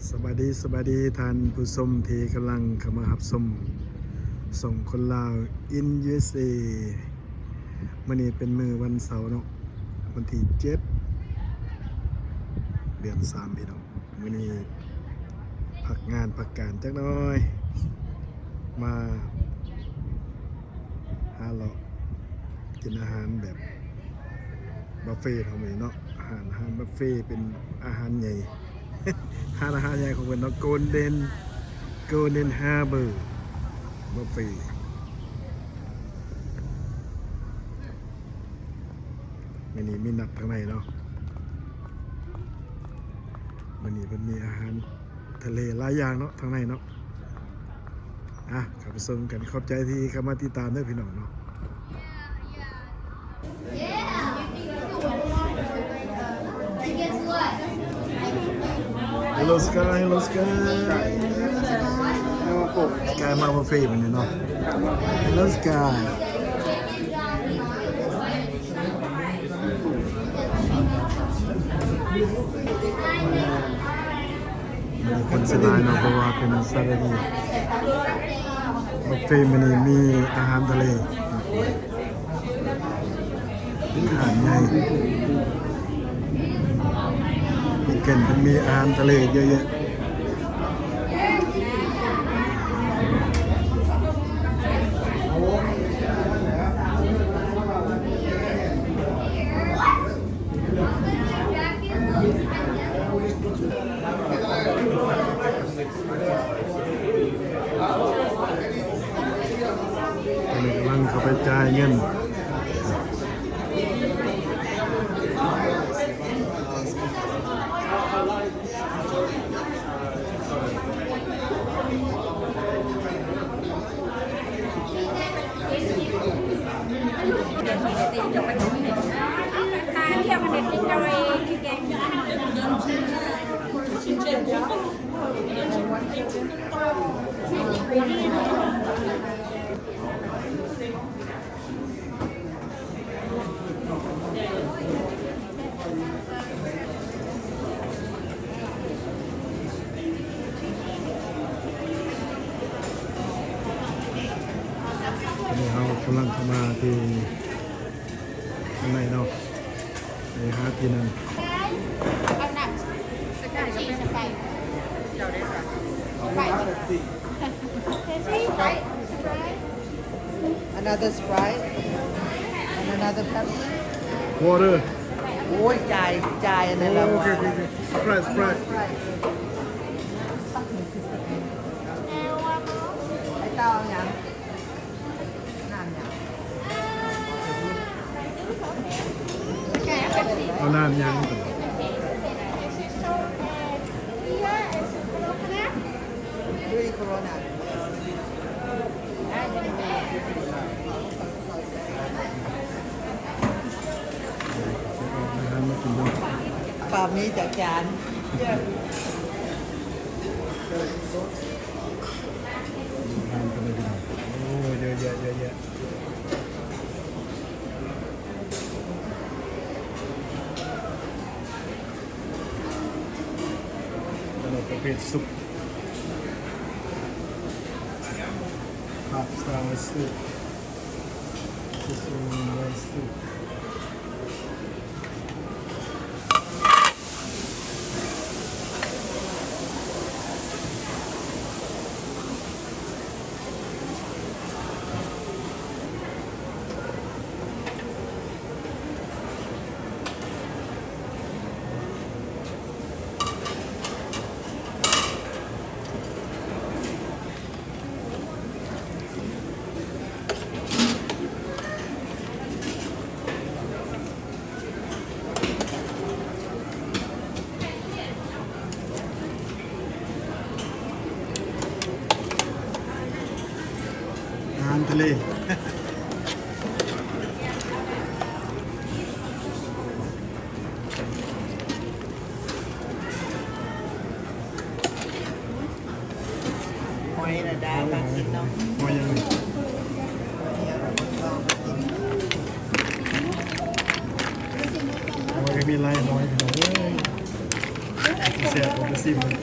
สวัสดีท่านผู้ชมที่กำลังเข้ามารับชมส่งคนลาว in USA มื้อนี้เป็นมื้อวันเสาร์เนาะวันที่7เดือน3พี่น้องมื้อนี้พักงานพักการจักหน่อยมาหาเลาะกินอาหารแบบบุฟเฟ่ต์เท่านี้เนาะอาหารบุฟเฟ่ต์เป็นอาหารใหญ่ อาหารใหญ่ของเป็นเนาะโกลเด้นฮาร์เบอร์บุฟเฟ่ต์วันนี้มีหนักทางในเนาะวันนี้มันมีอาหารทะเลหลายอย่างเนาะทางในเนาะขับไปส่งกันขอบใจที่เข้ามาติดตามด้วยพี่น้องเนาะHello Sky Sky มาบุฟเฟ่ต์มันเนาะ Hello Sky มันคนสลายเนาะเพราะว่าเป็นซาลาดีบุฟเฟ่ต์มันมีอาหารทะเลอาหารใหญ่มีอาหารทะเลเยอะแยะกำลังเข้าไปจ่ายเงินเรากำลังเข้ามาที่ข้างในเนาะไปหาที่นั่น Another Sprite and another Pepsi. water โอ้ยจ่ายอันนั้นละ โอเคSprite ไอ้เต้าเอาหยังน้ำหยัง เอาน้ำยัง ด้วยโคโรนา อาหารมากินด้วย ปามีจากจาน อาหารกันเลยพี่น้องโอ้เยอะแยะขนมประเภทซุปpasta soup sesame soup อาหารทะเล หอยระดามากินเนาะ หอยยังไงหอยก็มีลายหอยพี่น้องเอ้ยแซ่บผมจะซิมเลย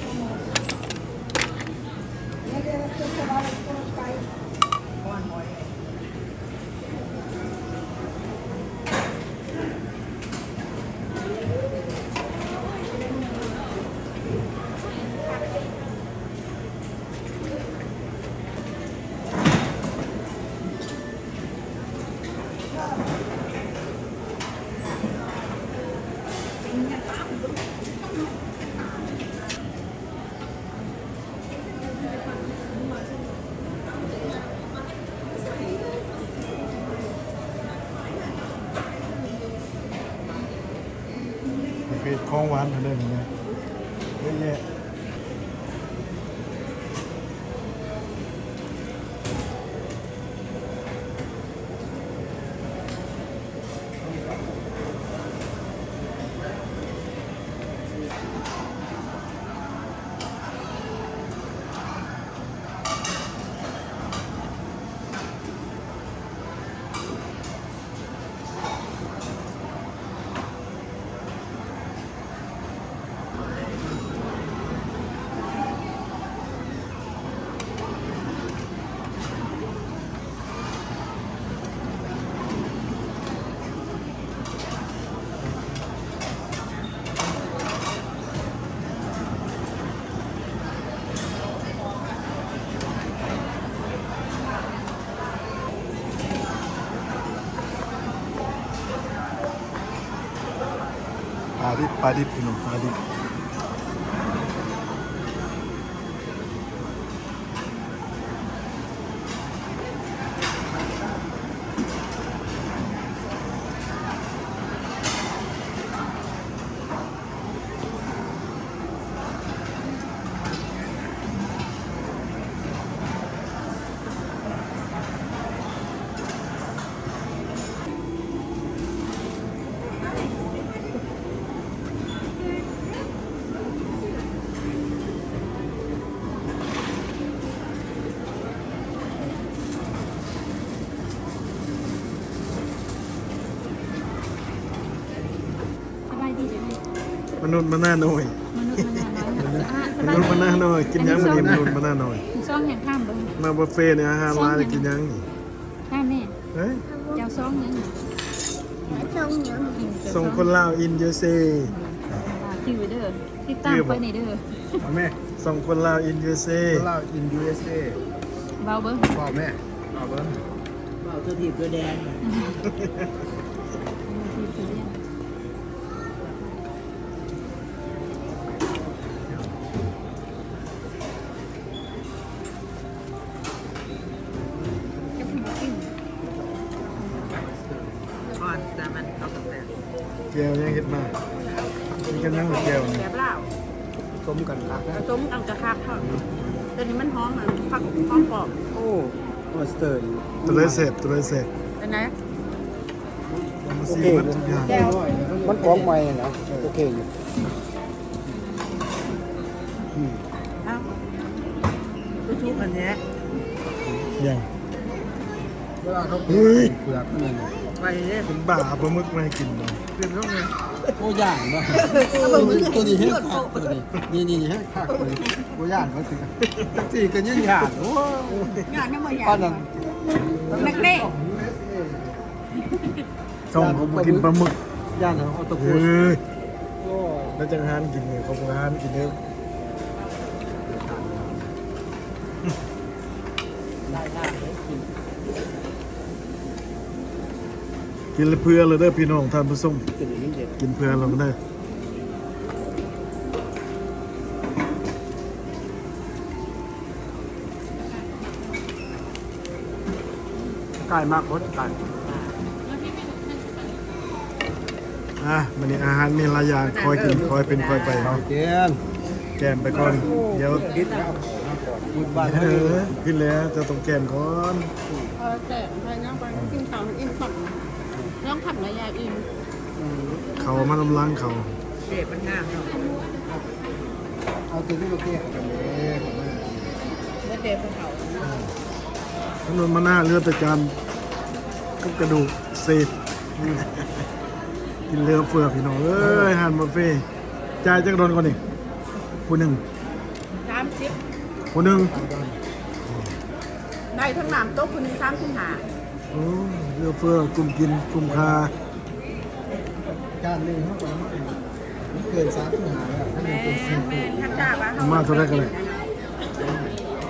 ของหวานเท่านั้นนะเยอะแยะปลาดิบพี่น้องปลาดิบสบายดีจังเลย มนุษย์มาหน้าหน่อย มนุษย์มันน้อยสบายมนุษย์มาหน้าหน่อยกินยังมันนี่มนุษย์มาหน้าหน่อย ซ่องอย่างข้ามเบิ้ง มาบุฟเฟ่ต์เนี่ยอาหารร้านจะกินยังนี่ ข้ามแน่ เฮ้ย เจ้าซ่องยัง ส่งคนลาวอินยูเซ คิวเด้อติดตามไปในเด้อ พ่อแม่ ส่งคนลาวอินยูเซ เราอิน USA เบาเบิ้ง พ่อแม่เอาเบิ้ง เอาตัวถีบตัวแดง ก่อนแต่มันเอากระแส เจียวยังเห็ดมามีกันยังหรือเจียวนี่ แบบเล่า ต้มกันครับ ผสมกันกระคักทอดแต่นี่มันหอมอ่ะผักหอมกรอบ โอ้ตัวสเตอร์นี่ ตัวเลยเสร็จตัวเลยเสร็จ เป็นไง มาซีมันทุกอย่าง มันของใหม่นะโอเคอยู่ เอ้าตัวชุบอันเนี้ย ยัง เวลาเขา เฮ้ย เปลือกนี่ ไปเรื่อย เป็นบ้าปลาหมึกมาให้กินเนาะ เปลี่ยนรูปเลย โอ้ย่างเนาะตัวนี้ให้ขาดตัวนี้นี่ให้ขาดตัวนี้โอ้ย่างเขาถึงจังสี่กันยังย่างโอ้ งานนี่มันใหญ่ ป้านนั้น นักเล่ ส่งเขามากินปลาหมึก ย่างเขาตะ เฮ กู ้ย โอ้ แล้วจังหานกินเนี่ยเขาบอกหานกินเด้อ ได้ได้กิน กินเพื่อเลยเด้อพี่น้องท่านผู้ชม กินอย่างนี้เด็ด กินเพื่อเราก็ได้ ไก่มากรสไก่ มันนี่อาหารมีหลายอย่างคอยกินคอยเป็นคอยไป เจียน แกมไปก่อนเดี๋ยว คิดแล้วพูดบ้าน เออขึ้นแล้วจะต้องแกมก่อน แต่ไปนั่งไปกินข้าวอิ่มขับน้องขับมายาอิ่ม เขามาลำลังเขา เด็ดมันงามเนาะ เอาตัวนี้มาเกี่ยกันเลย แล้วเด็ดเป็นเขา ถนนมาหน้าเลือดตะจานกับกระดูกเศษกินเรือเฟือกพี่น้องเอ้ยหันมาเฟ่จ่ายจักโดนก่อนนี่ผู้หนึ่ง 30 ผู้หนึ่ง ได้ทั้งน้ำโต๊ะคุณ35 โอ้เรือเฟือกกลุ่มกินกลุ่มคา การหนึ่งเท่ากับเกิน3ปัญหาแล้วถ้า แม่ เป็นซีฟู้ แม่ ด ทักจ้าว่าเขา มาเท่าไรกันเลย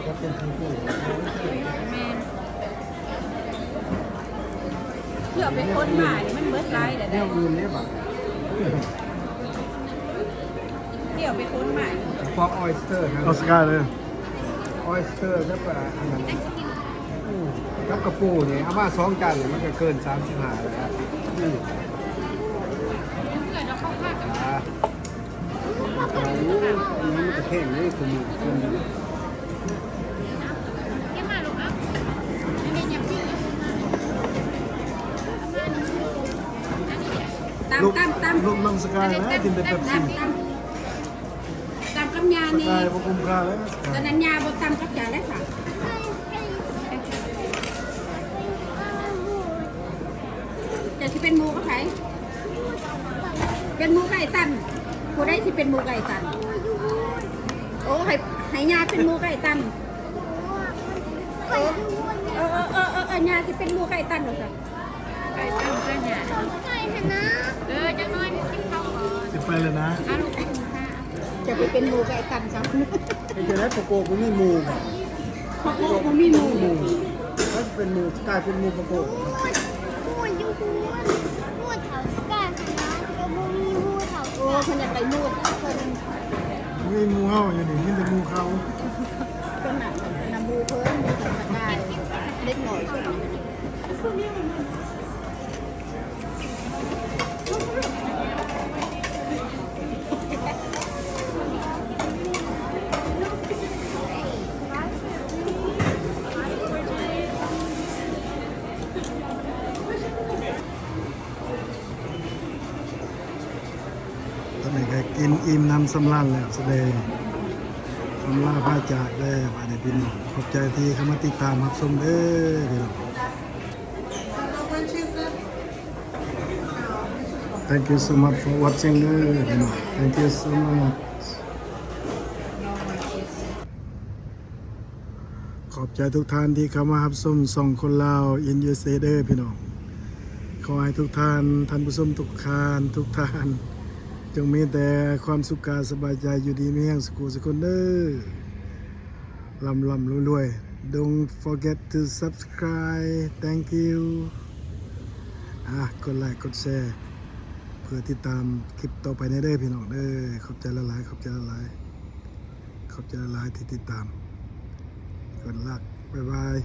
ก็เป็นซีฟู้ด แม่เพื่อไปค้นมานี่มันเบิดไรแต่ แน ได้ วอื่นเนี่ยแบบ เที่ยวไปค้นมา พอออยสเตอร์นะ เอาสกายเลย ออยสเตอร์ครับอันนั้นกับกระปูเนี่ยเอามา2 จานเนี่ยมันก็เกิน35แล้วครับ แค่นี้คือคน ลูกลูกน้องสกายนะกินแต่เป๊ปซี่ ตามกำยา ส นี่ กายบ่คุ้มค่าแล้วส ต กา อน ย นั้นยาบดตามกับยาได้ค่ะจะที่เป็นหมูก็ไผเป็นหมูไก่ตันผู้ได้ที่เป็นหมูไก่ตันโอ้ให้ยาเป็นหมูไก่ตันยาที่เป็นหมูไก่ตันหรอจ๊ะไก่ตันไก่ยาจะน้อยกินข้าวก่อน สิไปแล้วนะ จะไปเป็นหมูไก่ตันครับ ไอ้เจ้าแรกประโกกมันไม่มูแบบ เพราะผมมีหมู ถ้าเป็นมูกลายเป็นมูประโกก โอ้คนอยากไปมูดคน มีหมูเฮาอยู่นี่มีแต่หมูเขา คนหนักนำมูเพิ่มมูธรรมดาเล็กหน่อยช่วย ตอนนี้ก็กินอิ่มน้ำสำราญแล้วแสดงคำลาพาจากได้บาดนี้พี่น้องขอบใจที่เข้ามาติดตามรับชมเด้อพี่น้อง Thank you so much for watching เด้อพี่น้อง Thank you so much ขอบใจทุกท่านที่เข้ามารับชมส่องคนลาว in USA เด้อพี่น้องขอให้ทุกท่านผู้ชมทุกท่านจงมีแต่ความสุขกายสบายใจอยู่ดีมีแห่งสุขสุขคนเด้อลำรวยๆ Don't forget to subscribe Thank you กดไลค์กดแชร์เพื่อติดตามคลิปต่อไปในเด้อพี่น้องเด้อขอบใจละลายที่ติดตามกดลักบ๊ายบาย